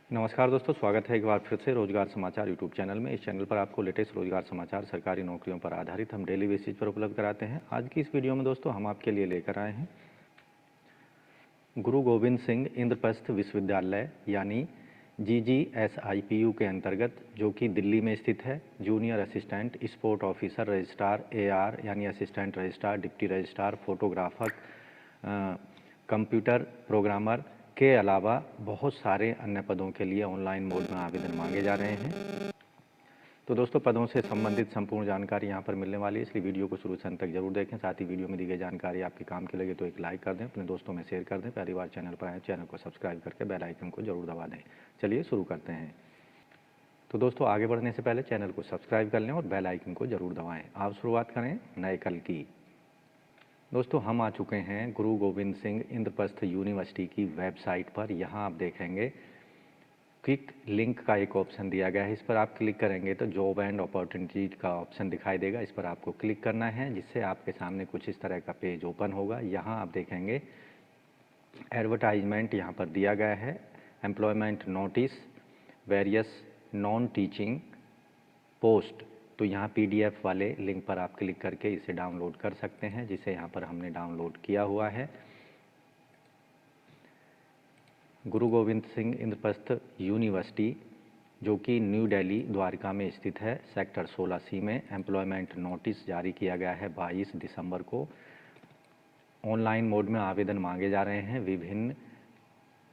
नमस्कार दोस्तों, स्वागत है एक बार फिर से रोजगार समाचार यूट्यूब चैनल में। इस चैनल पर आपको लेटेस्ट रोजगार समाचार सरकारी नौकरियों पर आधारित हम डेली बेसिस पर उपलब्ध कराते हैं। आज की इस वीडियो में दोस्तों हम आपके लिए लेकर आए हैं गुरु गोविंद सिंह इंद्रप्रस्थ विश्वविद्यालय यानी GGSIPU के अंतर्गत, जो कि दिल्ली में स्थित है, junior assistant sport officer registrar AR यानी assistant registrar, deputy registrar, photographer, computer programmer के अलावा बहुत सारे अन्य पदों के लिए ऑनलाइन मोड में आवेदन मांगे जा रहे हैं। तो दोस्तों, पदों से संबंधित संपूर्ण जानकारी यहाँ पर मिलने वाली है, इसलिए वीडियो को शुरू से अंत तक जरूर देखें। साथ ही वीडियो में दी गई जानकारी आपके काम के लगे तो एक लाइक कर दें, अपने दोस्तों में शेयर कर दें। पहली बार चैनल पर आए, चैनल को सब्सक्राइब करके बेल आइकन को जरूर दबा दें। चलिए शुरू करते हैं। तो दोस्तों, आगे बढ़ने से पहले चैनल को सब्सक्राइब कर लें और बेल आइकन को जरूर दबाएँ। आप शुरुआत करें नए कल की। दोस्तों, हम आ चुके हैं गुरु गोविंद सिंह इंद्रप्रस्थ यूनिवर्सिटी की वेबसाइट पर। यहाँ आप देखेंगे क्विक लिंक का एक ऑप्शन दिया गया है। इस पर आप क्लिक करेंगे तो जॉब एंड अपॉर्चुनिटी का ऑप्शन दिखाई देगा। इस पर आपको क्लिक करना है, जिससे आपके सामने कुछ इस तरह का पेज ओपन होगा। यहाँ आप देखेंगे एडवर्टाइजमेंट यहाँ पर दिया गया है, employment notice, various non teaching post. तो यहाँ PDF वाले लिंक पर आप क्लिक करके इसे डाउनलोड कर सकते हैं, जिसे यहाँ पर हमने डाउनलोड किया हुआ है। गुरु गोविंद सिंह इंद्रप्रस्थ यूनिवर्सिटी, जो कि न्यू दिल्ली द्वारका में स्थित है, सेक्टर 16C में एम्प्लॉयमेंट नोटिस जारी किया गया है 22 दिसंबर को। ऑनलाइन मोड में आवेदन मांगे जा रहे हैं विभिन्न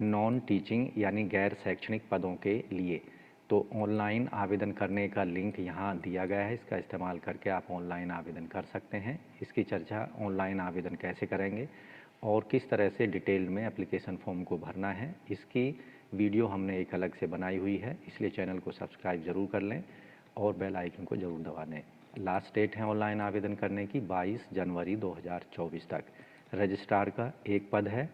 नॉन टीचिंग यानी गैर शैक्षणिक पदों के लिए। तो ऑनलाइन आवेदन करने का लिंक यहाँ दिया गया है, इसका इस्तेमाल करके आप ऑनलाइन आवेदन कर सकते हैं। इसकी चर्चा ऑनलाइन आवेदन कैसे करेंगे और किस तरह से डिटेल में एप्लीकेशन फॉर्म को भरना है, इसकी वीडियो हमने एक अलग से बनाई हुई है, इसलिए चैनल को सब्सक्राइब ज़रूर कर लें और बेल आइकन को ज़रूर दबा दें। लास्ट डेट है ऑनलाइन आवेदन करने की 22 जनवरी 2024 तक। रजिस्ट्रार का एक पद है,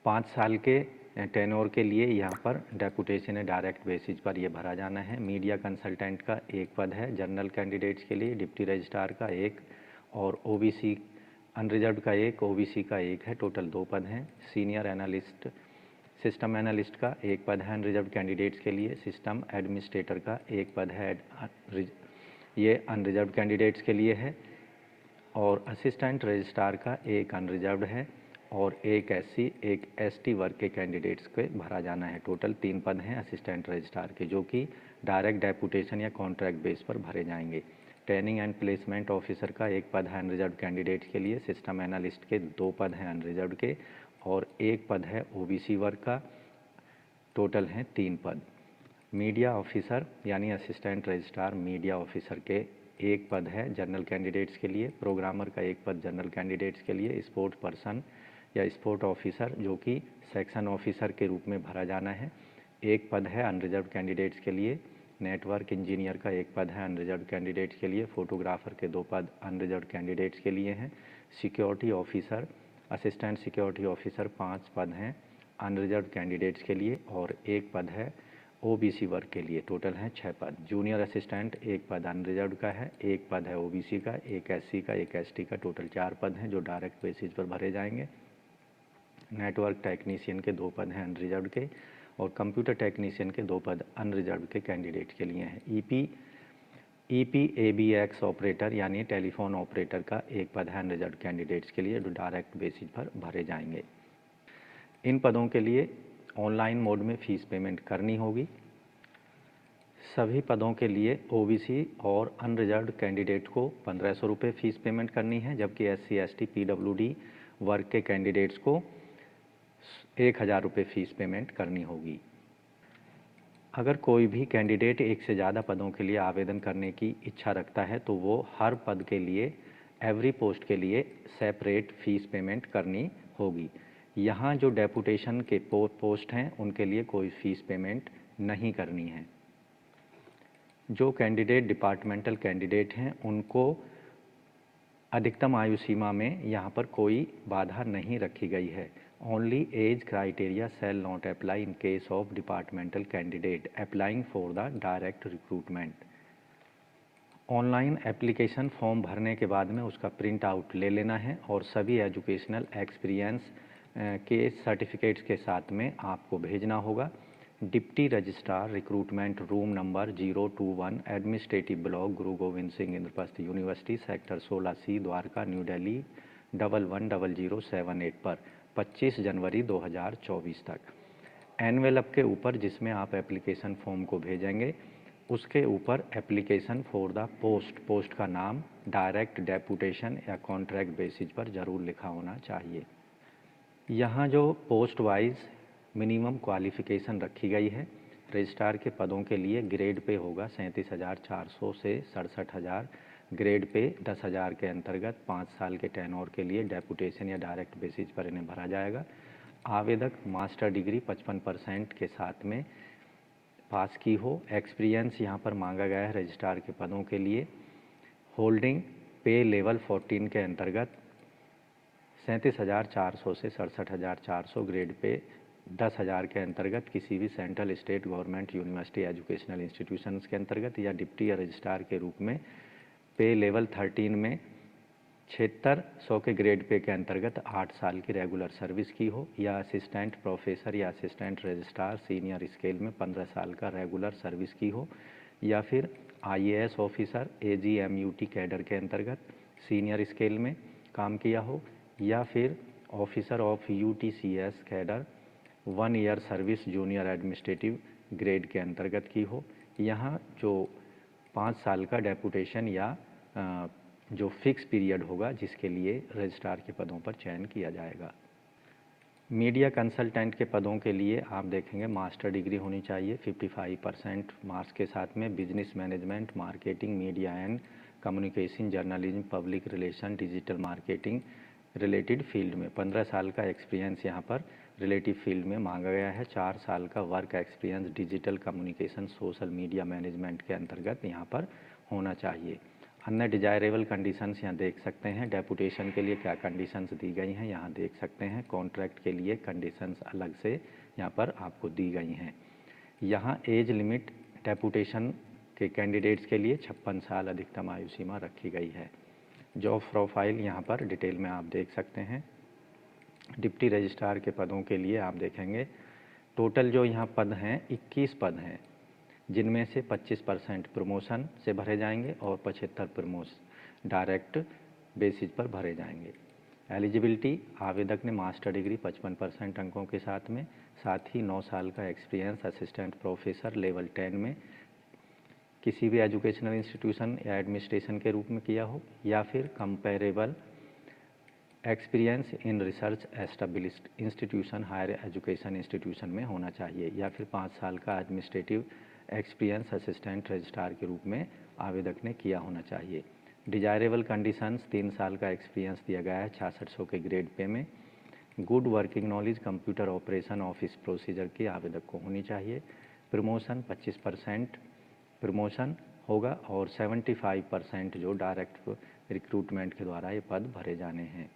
5 साल के टेन्योर के लिए यहाँ पर डेपुटेशन है, डायरेक्ट बेसिस पर ये भरा जाना है। मीडिया कंसल्टेंट का एक पद है, जनरल कैंडिडेट्स के लिए। डिप्टी रजिस्ट्रार का एक और OBC अनरिजर्व्ड का एक, OBC का एक है, टोटल 2 पद हैं। सीनियर एनालिस्ट सिस्टम एनालिस्ट का एक पद है अनरिजर्व्ड कैंडिडेट्स के लिए। सिस्टम एडमिनिस्ट्रेटर का एक पद है, ये अनरिजर्व्ड कैंडिडेट्स के लिए है। और असिस्टेंट रजिस्ट्रार का एक अनरिजर्व्ड है और एक SC एक ST वर्ग के कैंडिडेट्स के भरा जाना है। टोटल 3 पद हैं असिस्टेंट रजिस्ट्रार के, जो कि डायरेक्ट डेपुटेशन या कॉन्ट्रैक्ट बेस पर भरे जाएंगे। ट्रेनिंग एंड प्लेसमेंट ऑफिसर का एक पद है अनरिजर्व्ड कैंडिडेट्स के लिए। सिस्टम एनालिस्ट के 2 पद हैं अनरिजर्व्ड के और एक पद है OBC वर्ग का। टोटल हैं 3 पद। मीडिया ऑफिसर यानी असिस्टेंट रजिस्ट्रार मीडिया ऑफिसर के एक पद है जनरल कैंडिडेट्स के लिए। प्रोग्रामर का एक पद जनरल कैंडिडेट्स के लिए। स्पोर्ट पर्सन या स्पोर्ट ऑफिसर, जो कि सेक्शन ऑफिसर के रूप में भरा जाना है, एक पद है अनरिजर्व्ड कैंडिडेट्स के लिए। नेटवर्क इंजीनियर का एक पद है अनरिजर्व्ड कैंडिडेट्स के लिए। फोटोग्राफर के 2 पद अनरिजर्व्ड कैंडिडेट्स के लिए हैं। Security officer assistant security officer 5 पद हैं अनरिजर्व्ड कैंडिडेट्स के लिए और एक पद है OBC वर्ग के लिए। टोटल हैं 6 पद। जूनियर असिस्टेंट एक पद अनरिजर्व्ड का है, एक पद है OBC का, एक SC का, एक ST का। टोटल 4 पद हैं जो डायरेक्ट बेसिस पर भरे जाएंगे। नेटवर्क टेक्नीशियन के 2 पद हैं अनरिजर्व्ड के और कंप्यूटर टेक्नीशियन के 2 पद अनरिजर्व्ड के कैंडिडेट के लिए हैं। EPABX ऑपरेटर यानी टेलीफोन ऑपरेटर का एक पद है अनरिजर्व्ड कैंडिडेट्स के लिए, जो डायरेक्ट बेसिस पर भरे जाएंगे। इन पदों के लिए ऑनलाइन मोड में फ़ीस पेमेंट करनी होगी। सभी पदों के लिए OBC और अनरिजर्व्ड कैंडिडेट को 1500 रुपये फ़ीस पेमेंट करनी है, जबकि SC ST PWD वर्ग के कैंडिडेट्स को 1000 रुपये फ़ीस पेमेंट करनी होगी। अगर कोई भी कैंडिडेट एक से ज़्यादा पदों के लिए आवेदन करने की इच्छा रखता है तो वो हर पद के लिए, एवरी पोस्ट के लिए सेपरेट फ़ीस पेमेंट करनी होगी। यहाँ जो डेपुटेशन के पोस्ट हैं उनके लिए कोई फ़ीस पेमेंट नहीं करनी है। जो कैंडिडेट डिपार्टमेंटल कैंडिडेट हैं उनको अधिकतम आयु सीमा में यहाँ पर कोई बाधा नहीं रखी गई है। Only age criteria shall not apply in case of departmental candidate applying for the direct recruitment. Online application form भरने के बाद में उसका प्रिंट आउट ले लेना है और सभी एजुकेशनल एक्सपीरियंस के सर्टिफिकेट्स के साथ में आपको भेजना होगा। Deputy registrar recruitment room number 021 administrative block Guru Gobind Singh Indraprastha university sector 16C Dwarka new Delhi 110078 पर 25 जनवरी 2024 तक। एनवेलप के ऊपर जिसमें आप एप्लीकेशन फॉर्म को भेजेंगे उसके ऊपर एप्लीकेशन फॉर द पोस्ट का नाम डायरेक्ट डेपुटेशन या कॉन्ट्रैक्ट बेसिस पर ज़रूर लिखा होना चाहिए। यहाँ जो पोस्ट वाइज मिनिमम क्वालिफ़िकेशन रखी गई है, रजिस्ट्रार के पदों के लिए ग्रेड पे होगा 37,400 से 67,000, ग्रेड पे 10,000 के अंतर्गत 5 साल के टेन्योर के लिए डेपुटेशन या डायरेक्ट बेसिस पर इन्हें भरा जाएगा। आवेदक मास्टर डिग्री 55% के साथ में पास की हो। एक्सपीरियंस यहाँ पर मांगा गया है रजिस्ट्रार के पदों के लिए होल्डिंग पे लेवल 14 के अंतर्गत 37,400 से 67,400, ग्रेड पे 10,000 के अंतर्गत किसी भी central state government university educational institutions के अंतर्गत या डिप्टी या रजिस्ट्रार के रूप में पे लेवल 13 में 7600 के ग्रेड पे के अंतर्गत 8 साल की रेगुलर सर्विस की हो, या असिस्टेंट प्रोफेसर या असिस्टेंट रजिस्ट्रार सीनियर स्केल में 15 साल का रेगुलर सर्विस की हो, या फिर IAS ऑफिसर AGMUT कैडर के अंतर्गत सीनियर स्केल में काम किया हो, या फिर officer of UTCS cadre 1 year service junior administrative grade के अंतर्गत की हो। यहाँ जो 5 साल का डेपुटेशन या जो फिक्स पीरियड होगा जिसके लिए रजिस्ट्रार के पदों पर चयन किया जाएगा। मीडिया कंसल्टेंट के पदों के लिए आप देखेंगे मास्टर डिग्री होनी चाहिए 55% मार्क्स के साथ में business management, marketing, media and communication, journalism, public relation, digital marketing related field में 15 साल का एक्सपीरियंस यहाँ पर रिलेटिव फील्ड में मांगा गया है। 4 साल का work experience digital communication, social media management के अंतर्गत यहाँ पर होना चाहिए। अन्य डिजायरेबल कंडीशंस यहाँ देख सकते हैं। डेपुटेशन के लिए क्या कंडीशंस दी गई हैं यहाँ देख सकते हैं। कॉन्ट्रैक्ट के लिए कंडीशंस अलग से यहाँ पर आपको दी गई हैं। यहाँ एज लिमिट डेपुटेशन के कैंडिडेट्स के लिए 56 साल अधिकतम आयु सीमा रखी गई है। जॉब प्रोफाइल यहाँ पर डिटेल में आप देख सकते हैं। डिप्टी रजिस्ट्रार के पदों के लिए आप देखेंगे टोटल जो यहाँ पद हैं 21 पद हैं, जिनमें से 25% प्रमोशन से भरे जाएंगे और 75 प्रमोशन डायरेक्ट बेसिस पर भरे जाएंगे। एलिजिबिलिटी आवेदक ने मास्टर डिग्री 55% अंकों के साथ ही 9 साल का एक्सपीरियंस असिस्टेंट प्रोफेसर लेवल 10 में किसी भी एजुकेशनल इंस्टीट्यूशन या एडमिनिस्ट्रेशन के रूप में किया हो, या फिर comparable experience in research established institution higher education institution में होना चाहिए, या फिर 5 साल का एडमिनिस्ट्रेटिव एक्सपीरियंस असिस्टेंट रजिस्ट्रार के रूप में आवेदक ने किया होना चाहिए। डिजायरेबल कंडीशंस 3 साल का एक्सपीरियंस दिया गया है 6600 के ग्रेड पे में। Good working knowledge computer operation office procedure की आवेदक को होनी चाहिए। प्रमोशन 25% प्रमोशन होगा और 75% जो डायरेक्ट रिक्रूटमेंट के द्वारा ये पद भरे जाने हैं।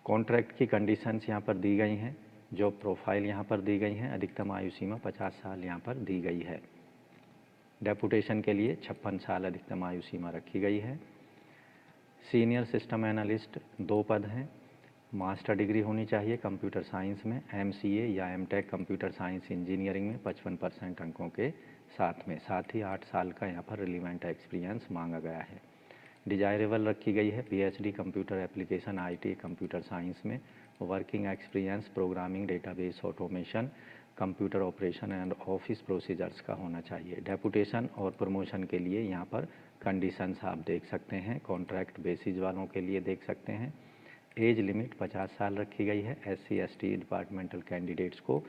कॉन्ट्रैक्ट की कंडीशंस यहाँ पर दी गई हैं। जॉब प्रोफाइल यहाँ पर दी गई हैं। अधिकतम आयु सीमा 50 साल यहाँ पर दी गई है। डेपुटेशन के लिए 56 साल अधिकतम आयु सीमा रखी गई है। सीनियर सिस्टम एनालिस्ट 2 पद हैं। मास्टर डिग्री होनी चाहिए कंप्यूटर साइंस में, MCA या MTech कंप्यूटर साइंस इंजीनियरिंग में 55% अंकों के साथ ही 8 साल का यहाँ पर रिलीवेंट एक्सपीरियंस मांगा गया है। डिजायरेबल रखी गई है PhD computer application IT computer science में, working experience programming, database automation, computer operation and office procedures का होना चाहिए। डेपुटेशन और प्रमोशन के लिए यहाँ पर कंडीशंस आप देख सकते हैं। कॉन्ट्रैक्ट बेसिस वालों के लिए देख सकते हैं। एज लिमिट 50 साल रखी गई है। SC ST डिपार्टमेंटल कैंडिडेट्स को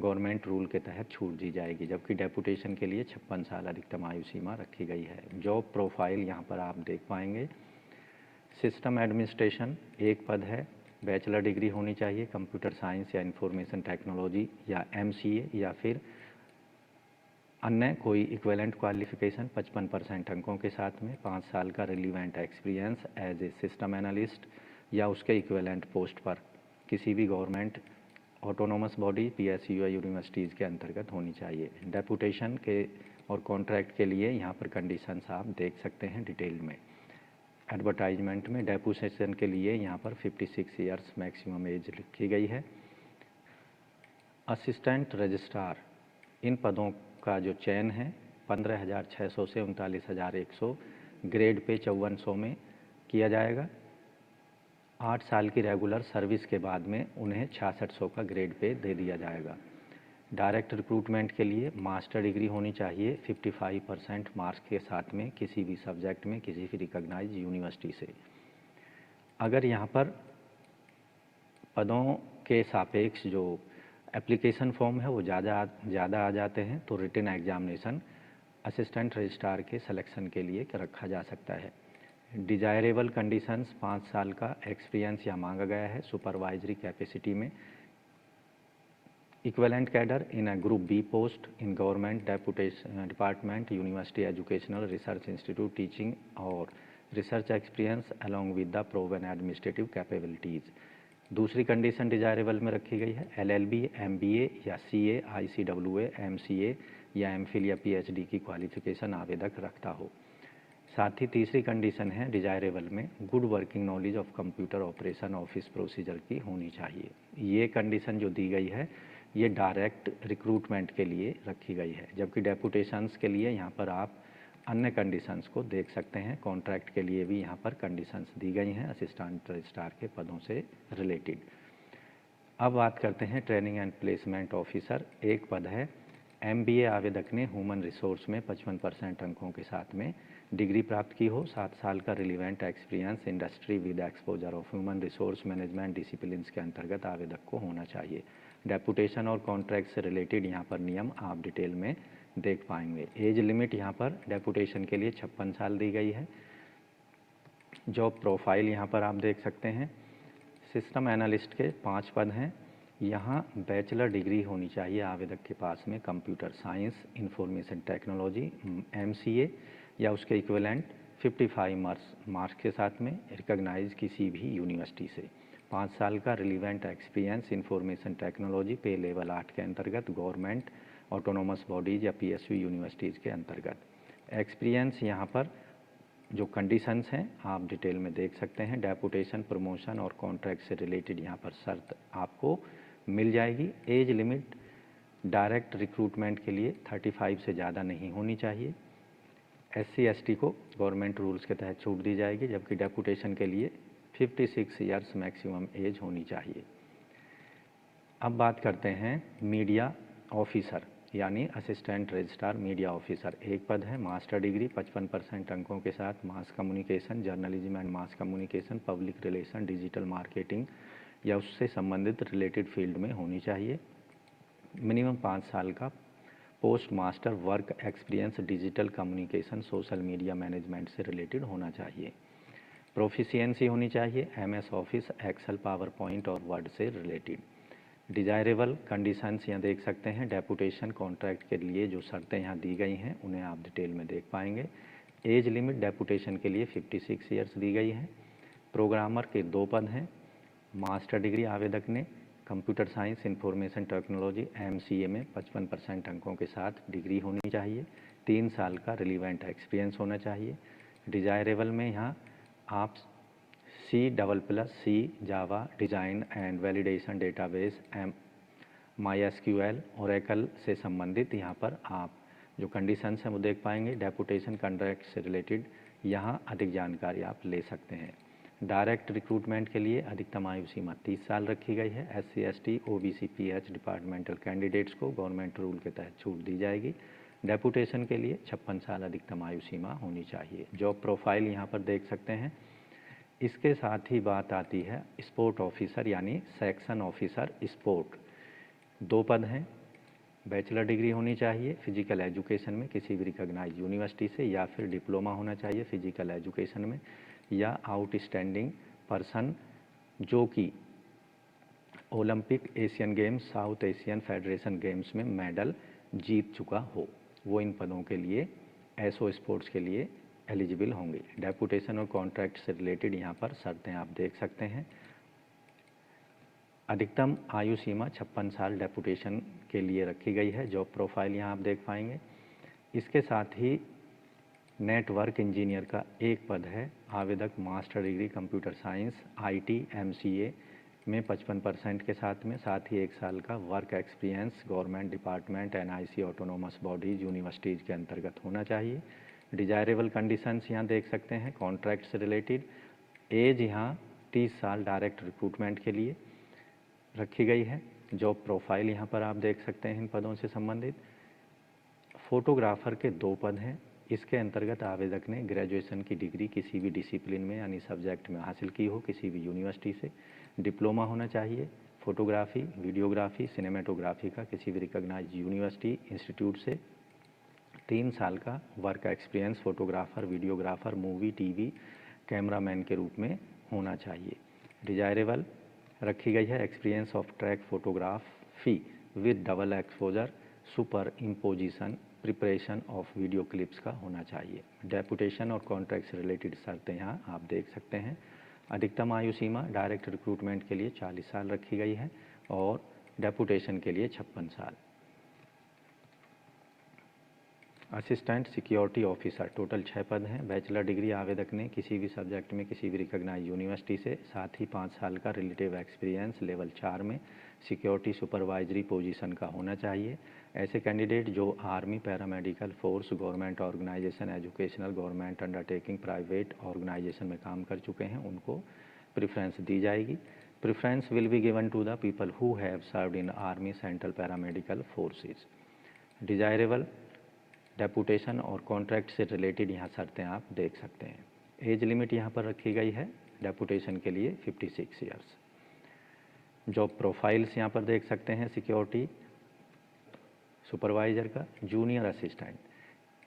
गवर्नमेंट रूल के तहत छूट दी जाएगी, जबकि डेपुटेशन के लिए 56 साल अधिकतम आयु सीमा रखी गई है। जॉब प्रोफाइल यहाँ पर आप देख पाएंगे। सिस्टम एडमिनिस्ट्रेशन 1 पद है। बैचलर डिग्री होनी चाहिए कंप्यूटर साइंस या इंफॉर्मेशन टेक्नोलॉजी या MCA या फिर अन्य कोई इक्विवेलेंट क्वालिफिकेशन 55% अंकों के साथ में, 5 साल का relevant experience as a system analyst या उसके इक्विवेलेंट पोस्ट पर किसी भी गवर्नमेंट ऑटोनोमस बॉडी PSU या यूनिवर्सिटीज़ के अंतर्गत होनी चाहिए। डेपुटेशन के और कॉन्ट्रैक्ट के लिए यहाँ पर कंडीशंस आप देख सकते हैं डिटेल में। एडवर्टाइजमेंट में डेपुटेशन के लिए यहाँ पर 56 ईयर्स मैक्सिमम एज लिखी गई है। असिस्टेंट रजिस्ट्रार, इन पदों का जो चयन है 15,600 से 39,100 ग्रेड पे 5400 में किया जाएगा। 8 साल की रेगुलर सर्विस के बाद में उन्हें 6600 का ग्रेड पे दे दिया जाएगा। डायरेक्ट रिक्रूटमेंट के लिए मास्टर डिग्री होनी चाहिए 55% मार्क्स के साथ में किसी भी सब्जेक्ट में किसी भी रिकॉग्नाइज्ड यूनिवर्सिटी से। अगर यहाँ पर पदों के सापेक्ष जो एप्लीकेशन फॉर्म है वो ज़्यादा आ जाते हैं तो रिटन एग्जामिनेशन असिस्टेंट रजिस्ट्रार के सिलेक्शन के लिए रखा जा सकता है। डिजायरेबल कंडीशंस 5 साल का एक्सपीरियंस यहाँ मांगा गया है सुपरवाइजरी कैपेसिटी में। Equivalent cadre in a group B post in government deputation department university educational research institute teaching और research experience along with the proven administrative capabilities. दूसरी कंडीशन डिजायरेबल में रखी गई है LLB, MBA या CA, ICWA, MCA या MPhil या PhD की क्वालिफिकेशन आवेदक रखता हो। साथ ही तीसरी कंडीशन है डिजायरेबल में good working knowledge of computer operation office procedure की होनी चाहिए। ये कंडीशन जो दी गई है ये डायरेक्ट रिक्रूटमेंट के लिए रखी गई है, जबकि डेपुटेशंस के लिए यहाँ पर आप अन्य कंडीशंस को देख सकते हैं। कॉन्ट्रैक्ट के लिए भी यहाँ पर कंडीशंस दी गई हैं असिस्टेंट रजिस्ट्रार के पदों से रिलेटेड। अब बात करते हैं ट्रेनिंग एंड प्लेसमेंट ऑफिसर। एक पद है MBA आवेदक ने ह्यूमन रिसोर्स में 55% अंकों के साथ में डिग्री प्राप्त की हो, 7 साल का relevant experience industry with exposure of human resource management disciplines के अंतर्गत आवेदक को होना चाहिए। डेपुटेशन और कॉन्ट्रैक्ट से रिलेटेड यहाँ पर नियम आप डिटेल में देख पाएंगे। एज लिमिट यहाँ पर डेपुटेशन के लिए 56 साल दी गई है। जॉब प्रोफाइल यहाँ पर आप देख सकते हैं। सिस्टम एनालिस्ट के 5 पद हैं। यहाँ बैचलर डिग्री होनी चाहिए आवेदक के पास में computer science, information technology, MCA या उसके इक्विवेलेंट 55 मार्क्स के साथ में रिकॉग्नाइज किसी भी यूनिवर्सिटी से। 5 साल का रिलीवेंट एक्सपीरियंस इंफॉर्मेशन टेक्नोलॉजी पे लेवल 8 के अंतर्गत गवर्नमेंट ऑटोनोमस बॉडीज़ या PSU यूनिवर्सिटीज़ के अंतर्गत। एक्सपीरियंस यहाँ पर जो कंडीशंस हैं आप डिटेल में देख सकते हैं। डेपुटेशन, प्रमोशन और कॉन्ट्रैक्ट से रिलेटेड यहाँ पर शर्त आपको मिल जाएगी। एज लिमिट डायरेक्ट रिक्रूटमेंट के लिए 35 से ज़्यादा नहीं होनी चाहिए। SC ST को गवर्नमेंट रूल्स के तहत छूट दी जाएगी, जबकि डेपुटेशन के लिए 56 ईयर्स मैक्सिमम एज होनी चाहिए। अब बात करते हैं मीडिया ऑफिसर यानी असिस्टेंट रजिस्ट्रार मीडिया ऑफिसर। एक पद है मास्टर डिग्री 55% अंकों के साथ mass communication, journalism and mass communication, public relation, digital marketing या उससे संबंधित रिलेटेड फील्ड में होनी चाहिए। मिनिमम 5 साल का post master work experience digital communication, social media management से रिलेटेड होना चाहिए। प्रोफिशिएंसी होनी चाहिए MS office, excel, PowerPoint और वर्ड से रिलेटेड। डिजायरेबल कंडीशंस यहाँ देख सकते हैं। डेपुटेशन कॉन्ट्रैक्ट के लिए जो शर्तें यहाँ दी गई हैं उन्हें आप डिटेल में देख पाएंगे। एज लिमिट डेपुटेशन के लिए 56 ईयर्स दी गई है। प्रोग्रामर के 2 पद हैं। मास्टर डिग्री आवेदक ने computer science, information technology, MCA में 55% अंकों के साथ डिग्री होनी चाहिए। 3 साल का रिलीवेंट एक्सपीरियंस होना चाहिए। डिजायरेबल में यहाँ आप C++, Java, design and validation database, MySQL, Oracle से संबंधित यहाँ पर आप जो कंडीशंस हैं वो देख पाएंगे। डेपुटेशन कॉन्ट्रैक्ट से रिलेटेड यहाँ अधिक जानकारी आप ले सकते हैं। डायरेक्ट रिक्रूटमेंट के लिए अधिकतम आयु सीमा 30 साल रखी गई है। SC ST OBC PH departmental candidates को गवर्नमेंट रूल के तहत छूट दी जाएगी। डेपुटेशन के लिए 56 साल अधिकतम आयु सीमा होनी चाहिए। जॉब प्रोफाइल यहाँ पर देख सकते हैं। इसके साथ ही बात आती है स्पोर्ट ऑफिसर यानी सेक्शन ऑफिसर स्पोर्ट। 2 पद हैं। बैचलर डिग्री होनी चाहिए फिजिकल एजुकेशन में किसी भी रिकॉग्नाइज्ड यूनिवर्सिटी से, या फिर डिप्लोमा होना चाहिए फिजिकल एजुकेशन में, या आउटस्टैंडिंग पर्सन जो कि Olympic, Asian games, south Asian federation games में मेडल जीत चुका हो, वो इन पदों के लिए SO स्पोर्ट्स के लिए एलिजिबल होंगे। डेपुटेशन और कॉन्ट्रैक्ट से रिलेटेड यहाँ पर शर्तें आप देख सकते हैं। अधिकतम आयु सीमा 56 साल डेपुटेशन के लिए रखी गई है। जॉब प्रोफाइल यहाँ आप देख पाएंगे। इसके साथ ही नेटवर्क इंजीनियर का 1 पद है। आवेदक master degree computer science, IT, MCA में 55% के साथ ही 1 साल का work experience government department NIC autonomous bodies universities के अंतर्गत होना चाहिए। डिजायरेबल कंडीशंस यहाँ देख सकते हैं। कॉन्ट्रैक्ट से रिलेटेड एज यहाँ 30 साल डायरेक्ट रिक्रूटमेंट के लिए रखी गई है। जॉब प्रोफाइल यहाँ पर आप देख सकते हैं इन पदों से संबंधित। फोटोग्राफर के 2 पद हैं। इसके अंतर्गत आवेदक ने ग्रेजुएशन की डिग्री किसी भी डिसिप्लिन में यानी सब्जेक्ट में हासिल की हो किसी भी यूनिवर्सिटी से, डिप्लोमा होना चाहिए फोटोग्राफी, वीडियोग्राफी, सिनेमेटोग्राफी का किसी भी रिकॉग्नाइज्ड यूनिवर्सिटी इंस्टीट्यूट से, 3 साल का work experience photographer, videographer, movie, TV cameraman के रूप में होना चाहिए। डिजायरेबल रखी गई है experience of track photography with double exposure super imposition preparation of video clips का होना चाहिए। डेपुटेशन और कॉन्ट्रैक्ट से रिलेटेड शर्तें यहाँ आप देख सकते हैं। अधिकतम आयु सीमा डायरेक्ट रिक्रूटमेंट के लिए 40 साल रखी गई है और डेपुटेशन के लिए 56 साल। असिस्टेंट सिक्योरिटी ऑफिसर टोटल 6 पद हैं। बैचलर डिग्री आवेदक ने किसी भी सब्जेक्ट में किसी भी रिकॉग्नाइज्ड यूनिवर्सिटी से, साथ ही 5 साल का रिलेटिव एक्सपीरियंस लेवल 4 में सिक्योरिटी सुपरवाइजरी पोजीशन का होना चाहिए। ऐसे कैंडिडेट जो army, paramedical force, government organisation, educational, government undertaking, private organisation में काम कर चुके हैं उनको प्रेफरेंस दी जाएगी। Preference will be given to the people who have served in army, central paramedical forces. Desirable deputation और कॉन्ट्रैक्ट से रिलेटेड यहाँ शर्तें आप देख सकते हैं। एज लिमिट यहाँ पर रखी गई है डेपुटेशन के लिए 56 ईयर्स। जॉब प्रोफाइल्स यहाँ पर देख सकते हैं। सिक्योरिटी सुपरवाइज़र का, जूनियर असिस्टेंट,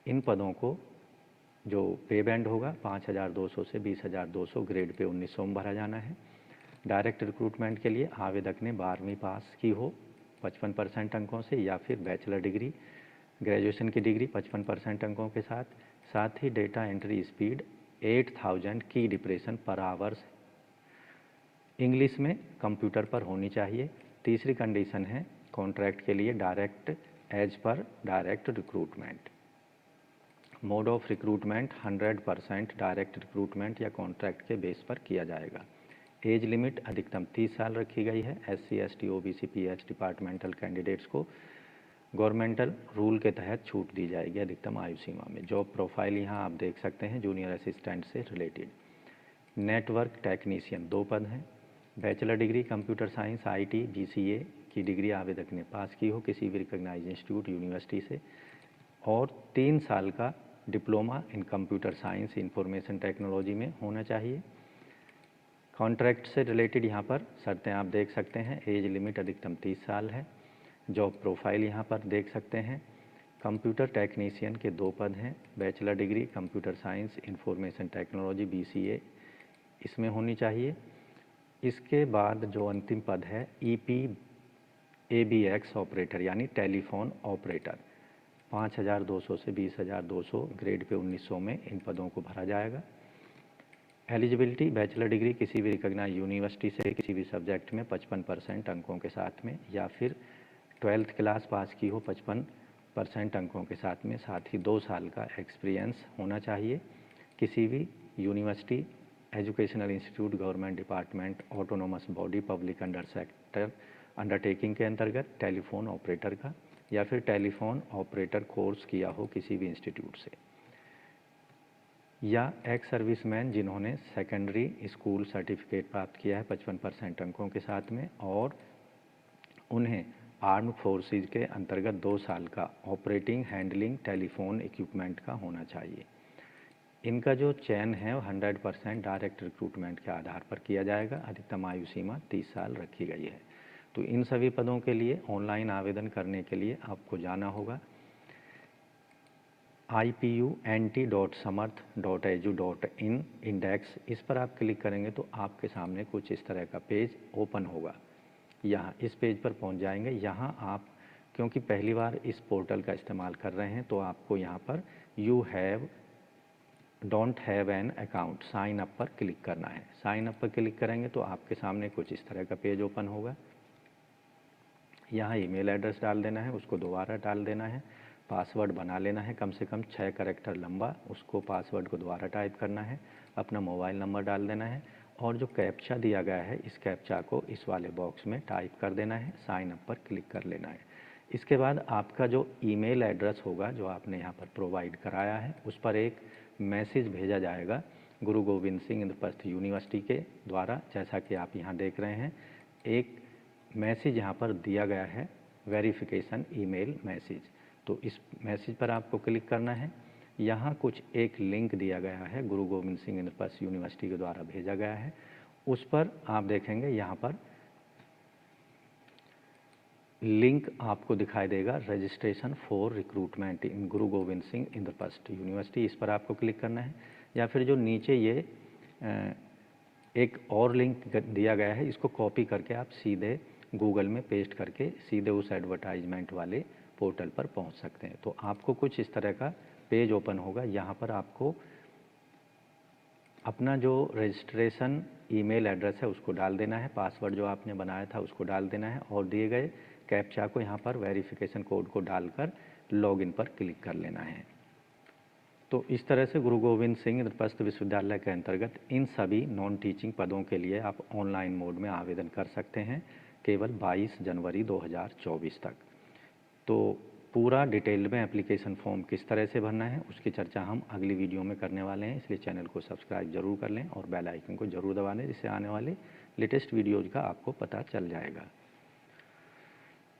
इन पदों को जो पे बैंड होगा 5,200 से 20,200, ग्रेड पे 1900 में भरा जाना है। डायरेक्ट रिक्रूटमेंट के लिए आवेदक ने 12वीं पास की हो 55% अंकों से या फिर बैचलर डिग्री, ग्रेजुएशन की डिग्री 55% अंकों के साथ ही डेटा एंट्री स्पीड 8000 की डिप्रेशन पर आवर्स इंग्लिश में कंप्यूटर पर होनी चाहिए। तीसरी कंडीशन है कॉन्ट्रैक्ट के लिए डायरेक्ट एज पर direct recruitment. Mode of recruitment 100% direct recruitment या कॉन्ट्रैक्ट के बेस पर किया जाएगा। एज लिमिट अधिकतम 30 साल रखी गई है। SC, ST, OBC, PH departmental candidates को गवर्नमेंटल रूल के तहत छूट दी जाएगी अधिकतम आयु सीमा में। जॉब प्रोफाइल यहाँ आप देख सकते हैं जूनियर असिस्टेंट से रिलेटेड। नेटवर्क टेक्नीशियन 2 पद हैं। Bachelor degree computer science, IT, GCA की डिग्री आवेदक ने पास की हो किसी भी रिकॉग्नाइज्ड इंस्टीट्यूट यूनिवर्सिटी से और 3 साल का diploma in computer science information technology में होना चाहिए। कॉन्ट्रैक्ट से रिलेटेड यहाँ पर शर्तें आप देख सकते हैं। एज लिमिट अधिकतम 30 साल है। जॉब प्रोफाइल यहाँ पर देख सकते हैं। कंप्यूटर टेक्नीशियन के 2 पद हैं। Bachelor degree computer science information technology BCA इसमें होनी चाहिए। इसके बाद जो अंतिम पद है EPABX ऑपरेटर यानी टेलीफोन ऑपरेटर 5,200 से 20,200, ग्रेड पे 1900 में इन पदों को भरा जाएगा। एलिजिबिलिटी बैचलर डिग्री किसी भी रिकॉग्नाइज्ड यूनिवर्सिटी से किसी भी सब्जेक्ट में 55% अंकों के साथ में या फिर 12th क्लास पास की हो 55% अंकों के साथ में, साथ ही 2 साल का एक्सपीरियंस होना चाहिए किसी भी university, educational institute, government department, autonomous body, public under sector undertaking के अंतर्गत टेलीफोन ऑपरेटर का या फिर टेलीफोन ऑपरेटर कोर्स किया हो किसी भी इंस्टीट्यूट से, या एक्स सर्विसमैन जिन्होंने सेकेंडरी स्कूल सर्टिफिकेट प्राप्त किया है 55% अंकों के साथ में और उन्हें आर्म फोर्सेज के अंतर्गत 2 साल का ऑपरेटिंग हैंडलिंग टेलीफोन इक्विपमेंट का होना चाहिए। इनका जो चयन है वो 100% डायरेक्ट रिक्रूटमेंट के आधार पर किया जाएगा। अधिकतम आयु सीमा 30 साल रखी गई है। तो इन सभी पदों के लिए ऑनलाइन आवेदन करने के लिए आपको जाना होगा ipunt.samarth.edu.in इंडेक्स, इस पर आप क्लिक करेंगे तो आपके सामने कुछ इस तरह का पेज ओपन होगा। यहाँ इस पेज पर पहुँच जाएंगे। यहाँ आप क्योंकि पहली बार इस पोर्टल का इस्तेमाल कर रहे हैं तो आपको यहाँ पर don't have an account sign up पर क्लिक करना है। साइन अप पर क्लिक करेंगे तो आपके सामने कुछ इस तरह का पेज ओपन होगा। यहाँ ईमेल एड्रेस डाल देना है, उसको दोबारा डाल देना है, पासवर्ड बना लेना है कम से कम 6 कैरेक्टर लंबा, उसको पासवर्ड को दोबारा टाइप करना है, अपना मोबाइल नंबर डाल देना है और जो कैप्चा दिया गया है इस कैप्चा को इस वाले बॉक्स में टाइप कर देना है, साइन अप पर क्लिक कर लेना है। इसके बाद आपका जो ईमेल एड्रेस होगा जो आपने यहाँ पर प्रोवाइड कराया है उस पर एक मैसेज भेजा जाएगा गुरु गोविंद सिंह इंद्रप्रस्थ यूनिवर्सिटी के द्वारा। जैसा कि आप यहाँ देख रहे हैं एक मैसेज यहाँ पर दिया गया है, वेरिफिकेशन ईमेल मैसेज। तो इस मैसेज पर आपको क्लिक करना है। यहाँ कुछ एक लिंक दिया गया है गुरु गोविंद सिंह इंद्रप्रस्थ यूनिवर्सिटी के द्वारा भेजा गया है, उस पर आप देखेंगे यहाँ पर लिंक आपको दिखाई देगा, registration for recruitment in Guru Gobind Singh Indraprastha university. इस पर आपको क्लिक करना है, या फिर जो नीचे ये एक और लिंक दिया गया है इसको कॉपी करके आप सीधे गूगल में पेस्ट करके सीधे उस एडवर्टाइजमेंट वाले पोर्टल पर पहुंच सकते हैं। तो आपको कुछ इस तरह का पेज ओपन होगा। यहाँ पर आपको अपना जो रजिस्ट्रेशन ईमेल एड्रेस है उसको डाल देना है, पासवर्ड जो आपने बनाया था उसको डाल देना है और दिए गए कैप्चा को यहाँ पर वेरिफिकेशन कोड को डालकर लॉगिन पर क्लिक कर लेना है। तो इस तरह से गुरु गोविंद सिंह इंद्रप्रस्थ विश्वविद्यालय के अंतर्गत इन सभी नॉन टीचिंग पदों के लिए आप ऑनलाइन मोड में आवेदन कर सकते हैं केवल 22 जनवरी 2024 तक। तो पूरा डिटेल में एप्लीकेशन फॉर्म किस तरह से भरना है उसकी चर्चा हम अगली वीडियो में करने वाले हैं, इसलिए चैनल को सब्सक्राइब जरूर कर लें और बेल आइकन को जरूर दबा लें, जिससे आने वाले लेटेस्ट वीडियोज़ का आपको पता चल जाएगा।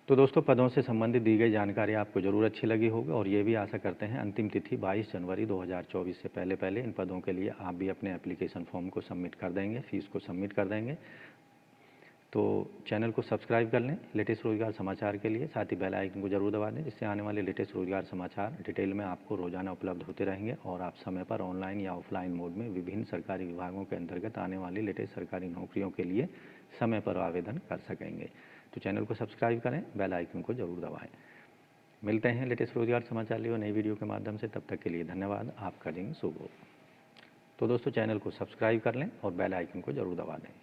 तो दोस्तों पदों से संबंधित दी गई जानकारी आपको ज़रूर अच्छी लगी होगी और ये भी आशा करते हैं अंतिम तिथि 22 जनवरी 2024 से पहले इन पदों के लिए आप भी अपने एप्लीकेशन फॉर्म को सबमिट कर देंगे, फीस को सबमिट कर देंगे। तो चैनल को सब्सक्राइब कर लें लेटेस्ट रोजगार समाचार के लिए, साथ ही बेल आइकन को जरूर दबा दें, जिससे आने वाले लेटेस्ट रोजगार समाचार डिटेल में आपको रोजाना उपलब्ध होते रहेंगे और आप समय पर ऑनलाइन या ऑफलाइन मोड में विभिन्न सरकारी विभागों के अंतर्गत आने वाली लेटेस्ट सरकारी नौकरियों के लिए समय पर आवेदन कर सकेंगे। तो चैनल को सब्सक्राइब करें, बेल आइकन को जरूर दबाएँ। मिलते हैं लेटेस्ट रोजगार समाचार लिए नई वीडियो के माध्यम से, तब तक के लिए धन्यवाद। आपका दिन शुभ हो। तो दोस्तों चैनल को सब्सक्राइब कर लें और बेल आइकन को जरूर दबा दें।